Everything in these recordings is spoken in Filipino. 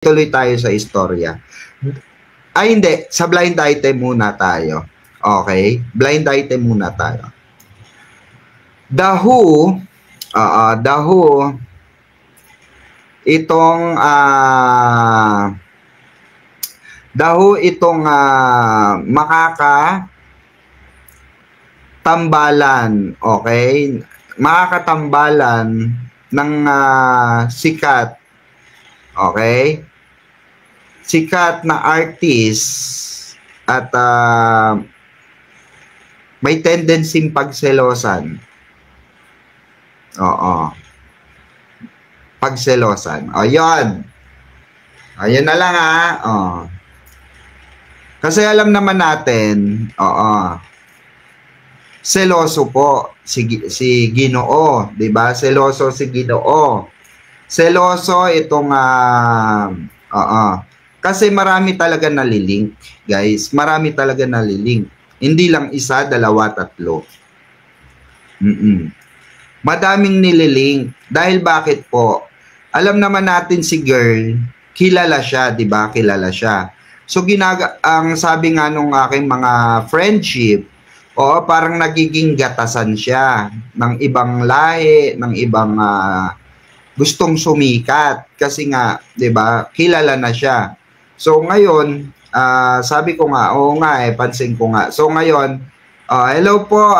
tuloy tayo sa istorya. Ay, hindi. Sa blind item muna tayo. Okay? Blind item muna tayo. The Who, itong, makakatambalan, okay? Makakatambalan ng sikat, okay? Sikat na artist at may tendency pagselosan. Oo. Pagselosan. O, yun. Ayun na lang, ha. O. Kasi alam naman natin, seloso po si Ginoo, 'di ba? Seloso si Ginoo. Seloso itong kasi marami talaga nalilink, guys. Marami talaga nalilink. Hindi lang isa, dalawa, tatlo. Madaming nililink. Dahil bakit po? Alam naman natin si girl, kilala siya, 'di ba? Kilala siya. So ang sabi nga nung aking mga friendship, parang nagiging gatasan siya ng ibang lahi, ng ibang gustong sumikat kasi nga, 'di ba? Kilala na siya. So ngayon, sabi ko nga, pansin ko nga. So ngayon, hello po,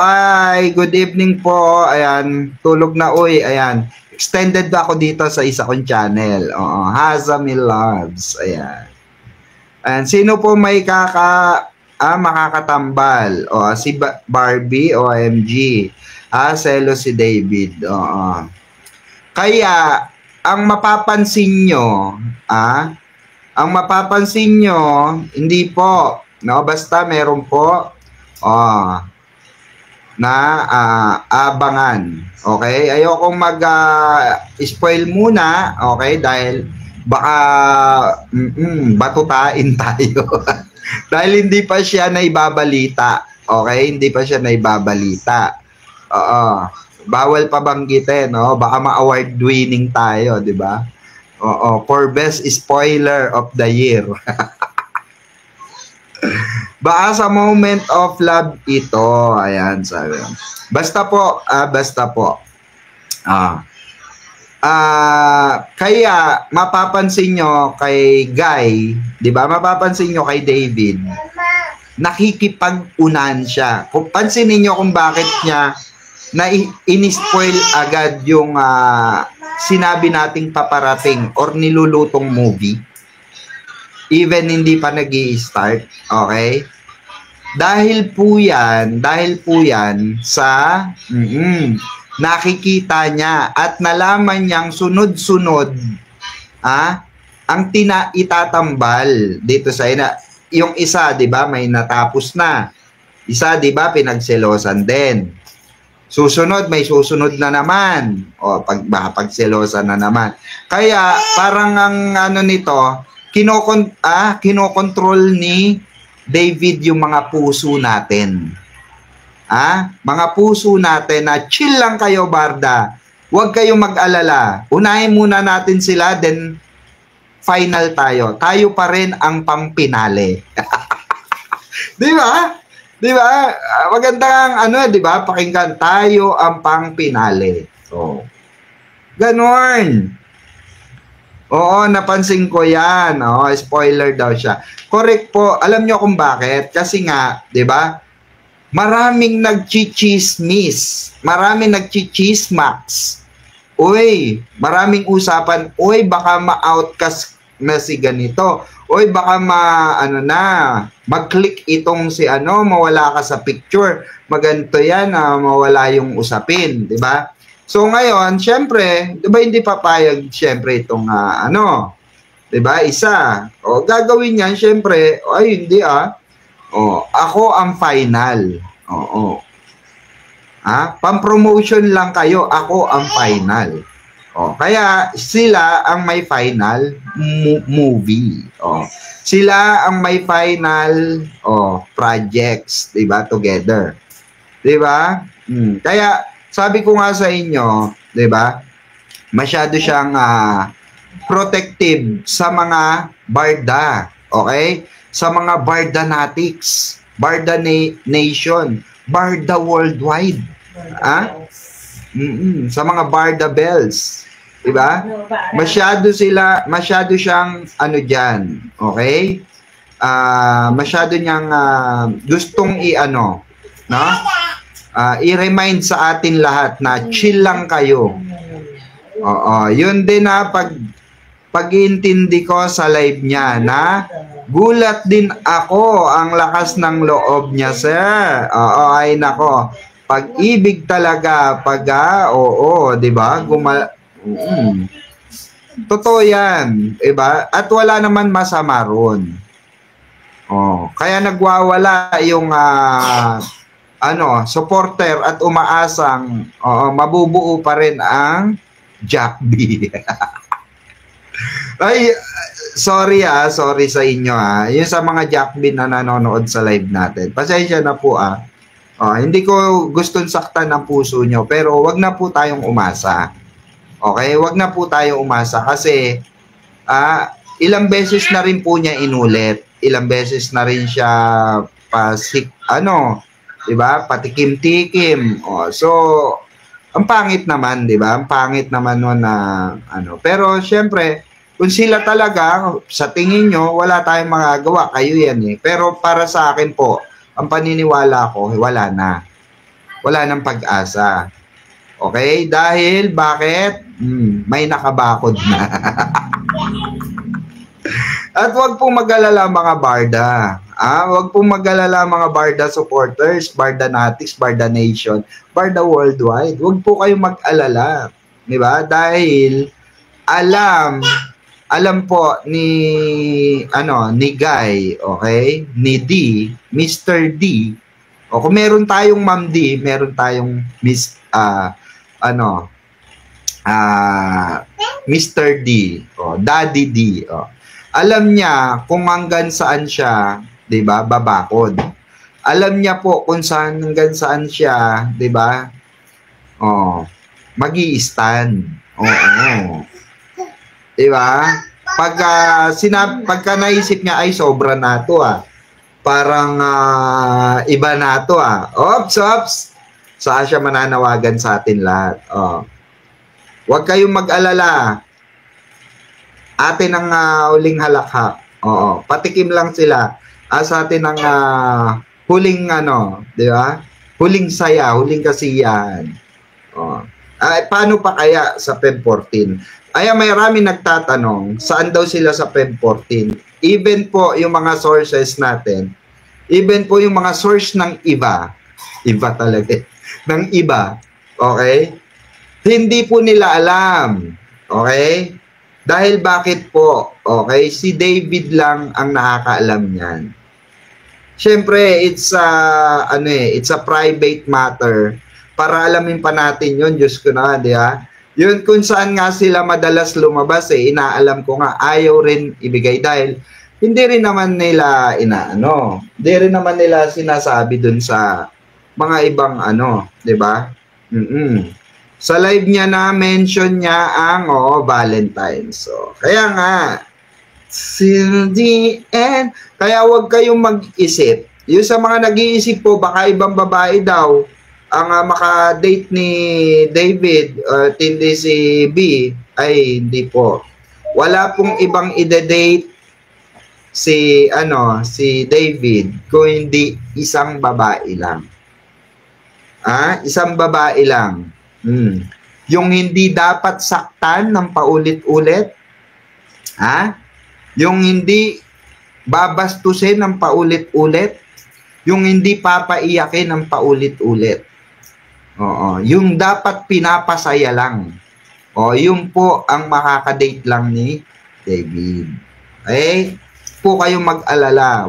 good evening po. Ayan, tulog na ayan. Extended ako dito sa isa kong channel. Hazamil Loves. Ayan. And sino po may makakatambal? Si Barbie, OMG. Selo si David. Kaya, ang mapapansin nyo, hindi po, no, basta meron po, na abangan. Okay? Ayokong mag-spoil muna, okay? Dahil baka batutain tayo. Dahil hindi pa siya naibabalita. Okay? Hindi pa siya naibabalita. Bawal pa banggitin, no? Baka ma-award winning tayo, 'di ba? For best spoiler of the year. Baka sa moment of love ito. Ayan, sabi. Basta po. Kaya mapapansin nyo kay Guy, 'di ba? Mapapansin nyo kay David. Nakikipag-unan siya. Kung pansinin niyo kung bakit niya na in-spoil agad yung sinabi nating paparating or nilulutong movie. Even hindi pa nag-i-start, okay? Dahil po yan sa nakikita niya at nalaman niyang sunod-sunod ang itatatambal dito sa yung isa, 'di ba, may natapos na. Isa, 'di ba, pinagselosan din. Susunod, may susunod na naman. Pagselosan na naman. Kaya parang ang nito, kinokontrol ni David yung mga puso natin. Mga puso natin na chill lang kayo, Barda. Huwag kayong mag-alala. Unahin muna natin sila, then final tayo. Tayo pa rin ang pang-pinale. Di ba? Di ba? Magandang di ba? Pakinggan, tayo ang pang-pinale. So, ganon. Oo, napansin ko yan. Spoiler daw siya. Correct po. Alam nyo kung bakit? Kasi nga, di ba? Maraming nagchichismis. Maraming nagchichismax. Maraming usapan. Baka ma-outcast na si ganito. Baka mag-click itong si mawala ka sa picture. Maganto yan, mawala yung usapin. Di ba? So ngayon, syempre, 'di ba hindi papayag syempre itong di ba? Isa. Gagawin niyan syempre, hindi ako ang final. Pam-promotion lang kayo, ako ang final. Kaya sila ang may final movie. Sila ang may final projects, 'di ba? Together. 'Di ba? Kaya sabi ko nga sa inyo, 'di ba? Masyado siyang protective sa mga barda. Okay? Sa mga bardanatics, barda nation, barda worldwide. Sa mga barda bells. Diba? Masyado siyang ano dyan. Okay? Masyado niyang gustong i-ano, no? I-remind sa atin lahat na chill lang kayo. Oo, yun din na pag-iintindi ko sa live niya na gulat din ako ang lakas ng loob niya, sir. Oo, ay nako. Pag-ibig talaga, oo, 'di ba? Totoo 'yan, 'di ba? At wala naman masama ron. Oh, kaya nagwawala yung supporter at umaasang mabubuo pa rin ang Jack B. Ay, sorry sa inyo Yung sa mga Jack B na nanonood sa live natin. Pasensya na po hindi ko gustong saktan ng puso nyo, pero wag na po tayong umasa. Okay? Wag na po tayong umasa kasi ilang beses na rin po niya inulit. Ilang beses na rin siya diba? Patikim-tikim. So, ang pangit naman, diba? Ang pangit naman nun na Pero, syempre, kung sila talaga, sa tingin nyo, wala tayong magagawa. Kayo yan Pero para sa akin po, ang paniniwala ko, wala na. Wala nang pag-asa. Okay? Dahil, bakit? May nakabakod na. At wag pong mag-alala mga barda. Wag pong mag-alala mga barda supporters, barda natics, barda nation, barda worldwide. Wag po kayong mag-alala. Diba? Dahil alam po ni Guy, okay? Ni D, Mr. D. O kung meron tayong Ma'am D, meron tayong Mr. D, Daddy D. Alam niya kung hanggang saan siya, 'di ba, babakod. Alam niya po kung hanggang saan siya, 'di ba? Magi-stand. Oo. 'Di ba? Pagka naisip niya ay sobra na 'to Parang iba na 'to Ops. Saan siya mananawagan sa atin lahat. Huwag kayong mag-alala. Atin ang huling halakhak. Patikim lang sila. Sa atin ang huling di ba? Huling saya, huling kasiyahan. Paano pa kaya sa Feb 14? May maraming nagtatanong, saan daw sila sa Feb 14? Even po yung mga sources natin, even po yung mga source ng iba talaga, ng iba, okay? Hindi po nila alam, okay? Dahil bakit po? Okay, si David lang ang nakakaalam niyan. Siyempre, it's a private matter. Para alamin pa natin 'yon, Diyos ko na, di ba? Yun kung saan nga sila madalas lumabas inaalam ko nga ayaw rin ibigay dahil hindi rin naman nila hindi rin naman nila sinasabi dun sa mga ibang di ba? Sa live niya na mention niya ang Valentine's. So, kaya nga till the end, kaya wag kayong mag-isip. Yung sa mga nag-iisip po baka ibang babae daw ang maka-date ni David hindi si B, ay hindi po. Wala pong ibang ide-date si David kung hindi isang babae lang. Isang babae lang. Yung hindi dapat saktan ng paulit-ulit. Yung hindi babastusin ng paulit-ulit. Yung hindi papaiyakin ng paulit-ulit. Yung dapat pinapasaya lang. Yun po ang makakadate lang ni David. Okay? Po kayong mag-alala.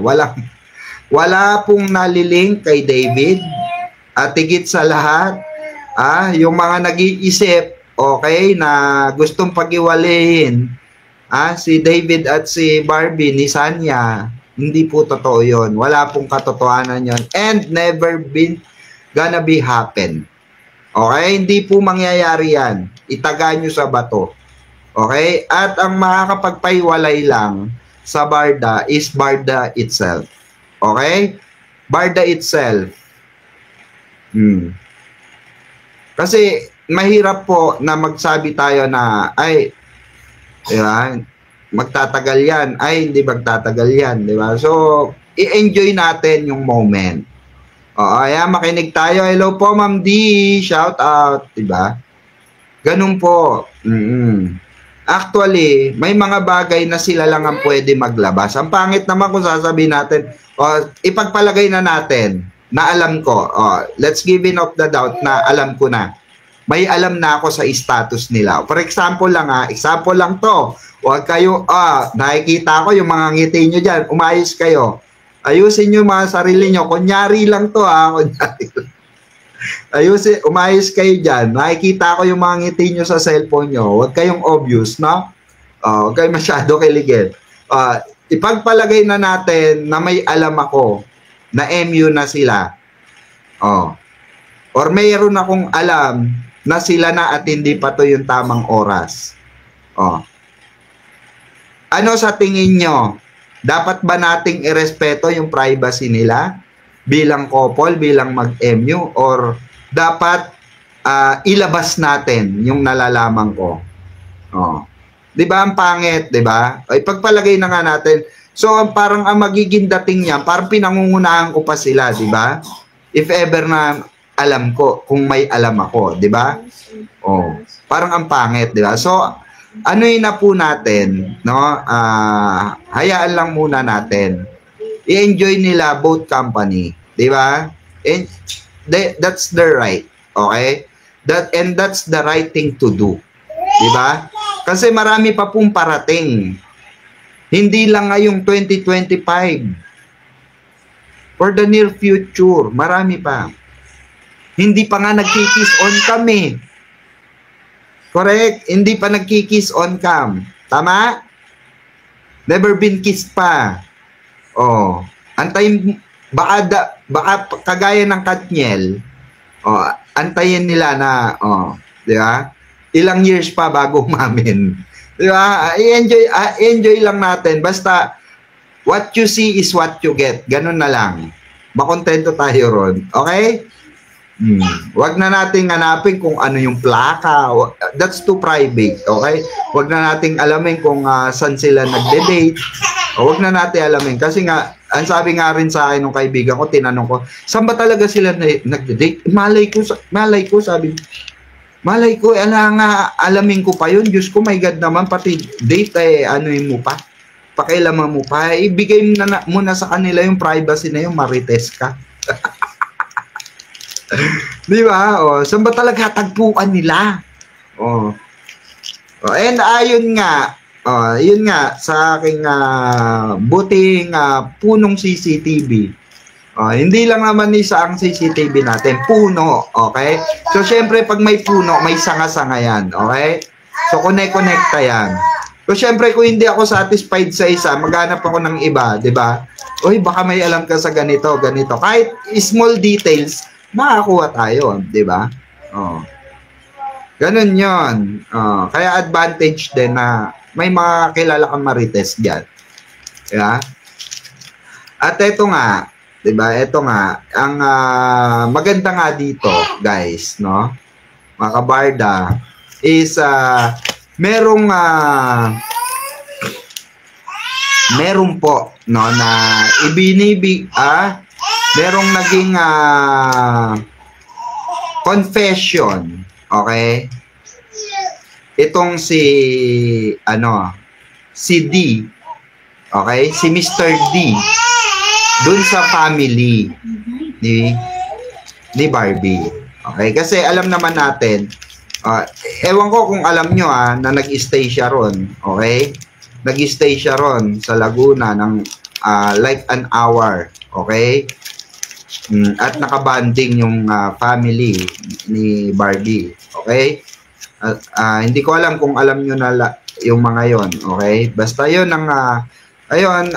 Wala pong nalilink kay David. At higit sa lahat, yung mga nag-iisip, okay, na gustong pag-iwalayin, si David at si Barbie ni Sanya, hindi po totoo yun. Wala pong katotohanan yun. And never been gonna be happen. Okay? Hindi po mangyayari yan. Itaga nyo sa bato. Okay? At ang makakapagpaiwalay lang sa Barda is Barda itself. Okay? Barda itself. Kasi mahirap po na magsabi tayo na ay, di ba, magtatagal yan. Ay, hindi magtatagal yan. Di ba? So, i-enjoy natin yung moment. Ayan, makinig tayo. Hello po, Ma'am D. Shout out. Di ba? Ganun po. Actually, may mga bagay na sila lang ang pwede maglabas. Ang pangit naman kung sasabihin natin, ipagpalagay na natin na alam ko. Let's give in of the doubt na alam ko na. May alam na ako sa status nila. For example lang example lang to. Huwag kayo, nakikita ko yung mga ngiti nyo dyan, umayos kayo. Ayusin nyo mga sarili nyo. Kunyari lang to kunyari lang. Ayusin, umayos kayo dyan. Nakikita ko yung mga ngiti nyo sa cellphone nyo. Huwag kayong obvious, no? Huwag kayong masyado kiligin. Ipagpalagay na natin na may alam ako na MU na sila. Or mayroon akong alam na sila na at hindi pa to yung tamang oras. Ano sa tingin nyo? Dapat ba nating irespeto yung privacy nila bilang couple, bilang mag-MU, or dapat ilabas natin yung nalalaman ko? Di ba ang pangit, di ba? Ipagpalagay na nga natin. So parang ang magiging dating niya, parang pinangungunahan ko pa sila, di ba? If ever na alam ko, kung may alam ako, di ba? Parang ang pangit, di ba? So, ano yun na po natin, no? Hayaan lang muna natin. I-enjoy nila both company, di ba? And that's their right, okay? And that's the right thing to do, di ba? Kasi marami pa pong parating. Hindi lang ngayong 2025. For the near future, marami pa. Hindi pa nga nagkikiss on cam eh. Correct? Hindi pa nagkikiss on cam. Tama? Never been kissed pa. Antayin, baka kagaya ng Katniel, antayin nila na, di ba? Ilang years pa bago umamin. Di ba? I-enjoy lang natin. Basta, what you see is what you get. Ganun na lang. Makontento tayo ron. Okay? Wag na nating hanapin kung ano yung plaka. That's too private, okay? Wag na nating alamin kung saan sila nagde-date. Wag na natin alamin. Kasi nga, ang sabi nga rin sa akin ng kaibigan ko, tinanong ko, saan ba talaga sila nagde-date? Malay ko, sabi. Malay ko, alamin ko pa yun. Diyos ko, my God naman, pati date, anuin mo pa. Pakialaman mo pa. Ibigay mo na sa kanila yung privacy na yung marites ka. Di ba? Saan ba talaga tagpuan nila? And ayun nga, yun nga, sa aking buting punong CCTV. Hindi lang naman isa ang CCTV natin, puno, okay? So, syempre, pag may puno, may sanga-sanga yan, okay? So, connect-connecta yan. So, syempre, kung hindi ako satisfied sa isa, maghanap ako ng iba, di ba? Uy, baka may alam ka sa ganito, ganito. Kahit small details, makakuha tayo, di ba? Ganun yun. Kaya advantage din na may mga kilala kang marites dyan. Diba? At ito nga, di ba? Ito nga, ang maganda nga dito, guys, no? Mga kabarda, is merong po, no, na merong naging confession, okay? Itong si D, okay? Si Mr. D dun sa family ni Barbie. Okay? Kasi alam naman natin, ewan ko kung alam nyo na nag-stay siya ron, okay? Nag-stay siya ron sa Laguna ng like an hour, okay? At nakabanding yung family ni Barbie. Okay? Hindi ko alam kung alam nyo na yung mga yon, okay? Basta yun ang ayun,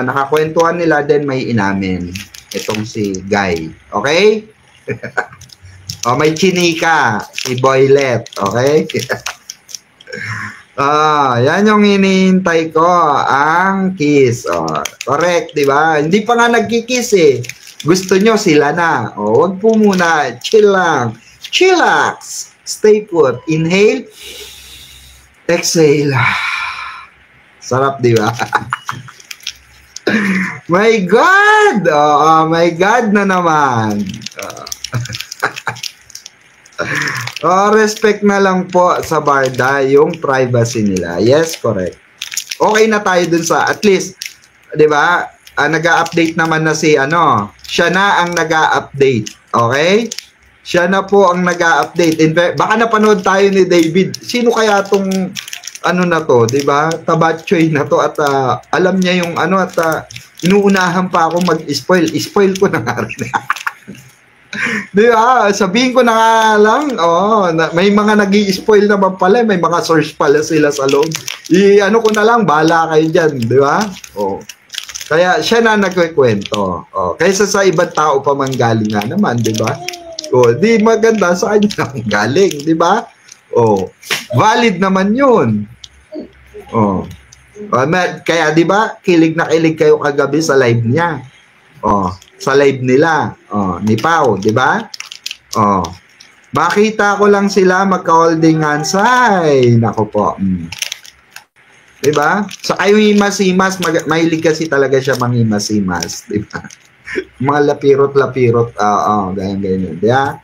nakakwentuhan nila din may inamin itong si Guy. Okay? May chinika si Boylet, okay? Yan yung hinihintay ko, ang kiss. Correct, di ba? Hindi pa nga nagkikiss eh. Gusto nyo, sila na. Wag po muna. Chill lang. Chillax. Stay put. Inhale. Exhale. Sarap, di ba? My God! My God na naman. Respect na lang po sa barda yung privacy nila. Yes, correct. Okay na tayo dun sa, at least, di ba, nag-a-update naman na si, siya na ang nag-a-update. Okay? Siya na po ang nag-a-update. In fact, baka napanood tayo ni David. Sino kaya tong, na to, di ba? Tabatchoy na to at alam niya yung at inuunahan pa ako mag-spoil. Spoil ko na nga rin. Di ba? Sabihin ko na nga lang, may mga nag-i-spoil naman pala, may mga source pala sila sa loob. Ko na lang, bahala kayo dyan, di ba? Kaya siya na nagkikwento. Kaysa sa ibang tao pa manggaling nga naman, di ba? Di maganda sa kanya galing, di ba? Valid naman yun. Kaya di ba, kilig na kilig kayo kagabi sa live niya. Sa live nila, ni Pao, di ba? Makita ko lang sila magka-holding hands. Ay, nako po. Di ba? So, kayo himas-himas, mahilig kasi talaga siya manghimas-himas, di ba? Mga lapirot-lapirot, ganyan-ganyan, di ba?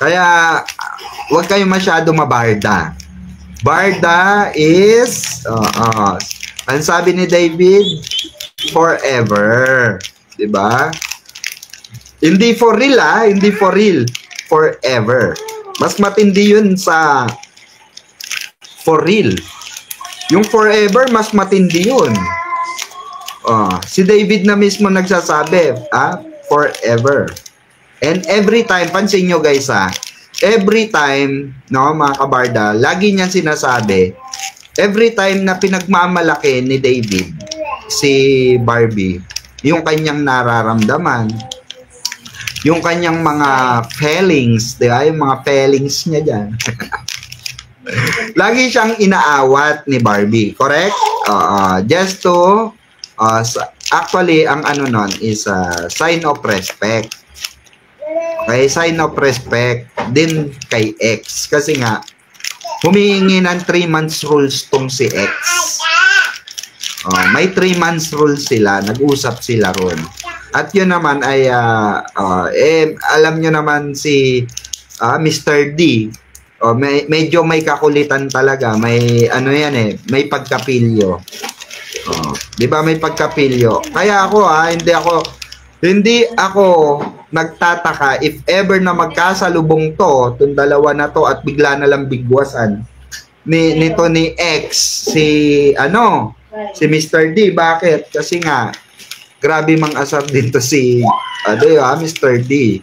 Kaya, huwag kayo masyado mabarda. Barda is, ang sabi ni David, forever. Diba? Hindi for real, hindi for real. Forever. Mas matindi yun sa for real. Yung forever, mas matindi yun. Si David na mismo nagsasabi, forever. And every time, pansin nyo guys every time, mga kabarda, lagi niyan sinasabi, every time na pinagmamalaki ni David, si Barbie, yung kanyang nararamdaman, yung kanyang mga feelings, di ba? Yung mga feelings niya dyan. Lagi siyang inaawat ni Barbie, correct? Just to, actually, ang nun is sign of respect. Okay, sign of respect din kay X. Kasi nga, humihingi ng 3 months rules tong si X. May 3 months rules sila, nag-usap sila ron. At yun naman ay, alam nyo naman si Mr. D, medyo may kakulitan talaga, may may pagkapilyo. Di ba may pagkapilyo? Kaya ako hindi ako nagtataka if ever na magkasalubong itong dalawa na to at bigla na lang bigwasan nito ni X si Mr. D. Bakit? Kasi nga grabe mang asar din to si Mr. D.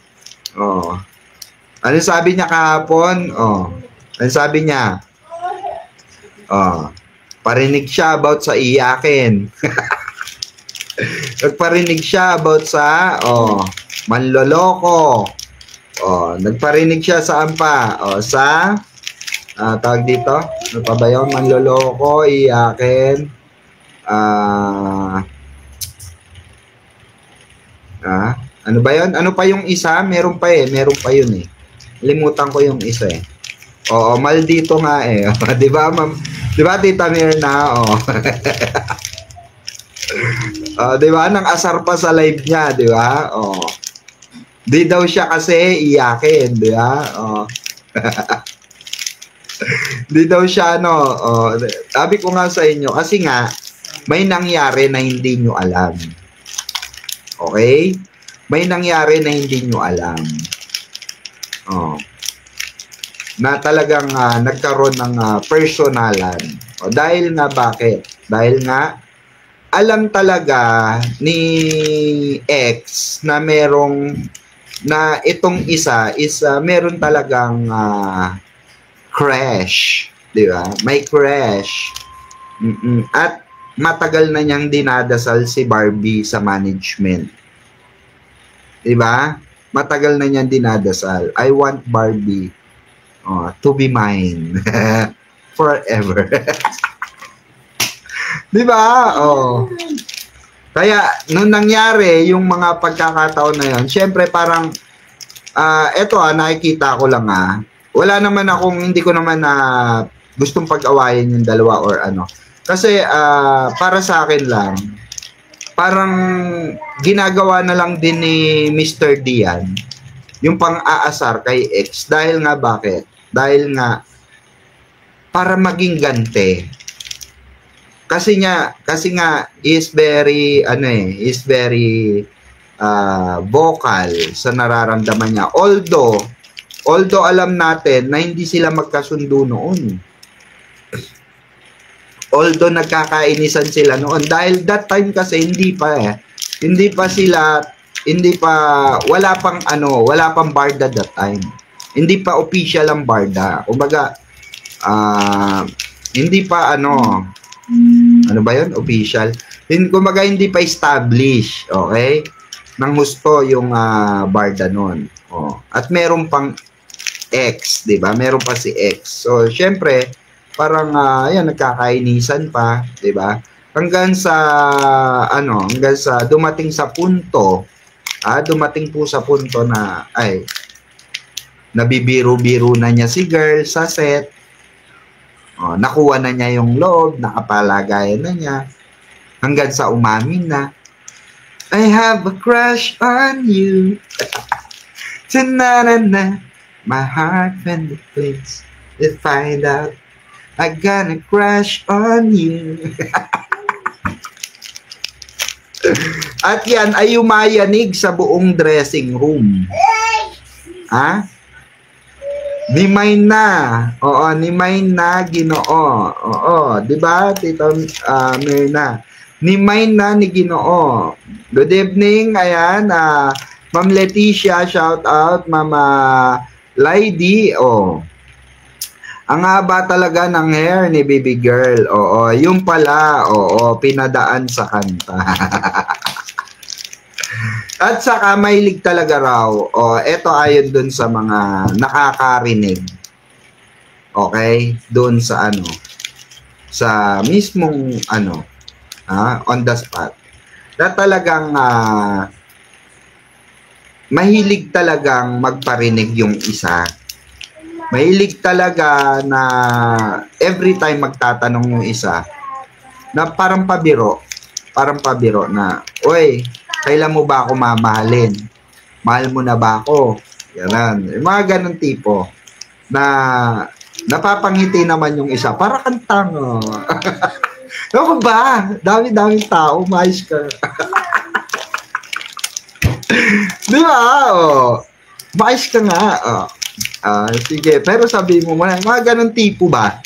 Ano sabi niya kahapon? Ano sabi niya? Parinig siya about sa iyakin. Nagparinig siya about sa manloloko. Nagparinig siya saan pa? Sa tawag dito? Ano pa ba yun? Manloloko, iyakin. Ano ba yun? Ano pa yung isa? Meron pa yun eh. Limutan ko yung isa eh. Maldito nga eh. Di ba, ma'am? Di ba, Tita Mirna? Di ba? Nang asar pa sa live niya, di ba? Di daw siya kasi iyakin, di ba? Di daw siya, sabi ko nga sa inyo, kasi nga, may nangyari na hindi nyo alam. Okay? May nangyari na hindi nyo alam. Na talagang nagkaroon ng personalan. Dahil nga bakit? Dahil nga, alam talaga ni X na itong isa is meron talagang crush, di ba? May crush. At matagal na niyang dinadasal si Barbie sa management. Di ba? Matagal na niyang dinadasal. I want Barbie Oh, to be mine. Forever. Di ba? Oh. Kaya, nung nangyari, yung mga pagkakataon na yun, syempre parang, eto nakikita ko lang wala naman akong, hindi ko naman gustong pag-awayin yung dalawa or ano. Kasi, para sa akin lang, parang ginagawa na lang din ni Mr. Dian yung pang-aasar kay ex. Dahil nga bakit? Dahil nga, para maging gante. Kasi nga is very vocal sa nararamdaman niya. Although alam natin na hindi sila magkasundo noon. Although nagkakainisan sila noon dahil that time kasi wala pang barda that time. Hindi pa official ang barda. Kumbaga hindi pa ano ba yun? Official. Kumbaga hindi pa establish, okay? Nang husto yung barda nun. Oh. At meron pang ex, di ba? Meron pa si ex. So, syempre, parang nagkakainisan pa, di ba? Hanggang sa dumating sa punto, dumating po sa punto na, nabibiro-biro na niya si girl sa set. Oh, nakuha na niya yung loob, nakapalagayan na niya. Hanggang sa umamin na, I have a crush on you. Tananana, my heart when the place to find out I got a crush on you. At yan ay umayanig sa buong dressing room. Ni Main na. Oo, ni Main na Ginoo. Oo, 'di ba, Tito Mirna? Ni Main na ni Ginoo. Good evening. Ayan, Ma'am Leticia, shout out. Mama Lady, ang haba talaga ng hair ni baby girl. Oo, yung pala, pinadaan sa kanta. At saka mahilig talaga raw. Ito ayon dun sa mga nakakarinig. Okay? Dun sa sa mismong on the spot. Na talagang mahilig talagang magparinig yung isa. Mahilig talaga na every time magtatanong yung isa na parang pabiro na, oy, kailan mo ba ako mamahalin? Mahal mo na ba ako? Yan. Mga ganun tipo na napapangiti naman yung isa. Para kantang. Ano ba? Dami-daming tao. Mais ka. Di ba? Mais ka nga. Sige. Pero sabi mo, mga ganun tipo ba?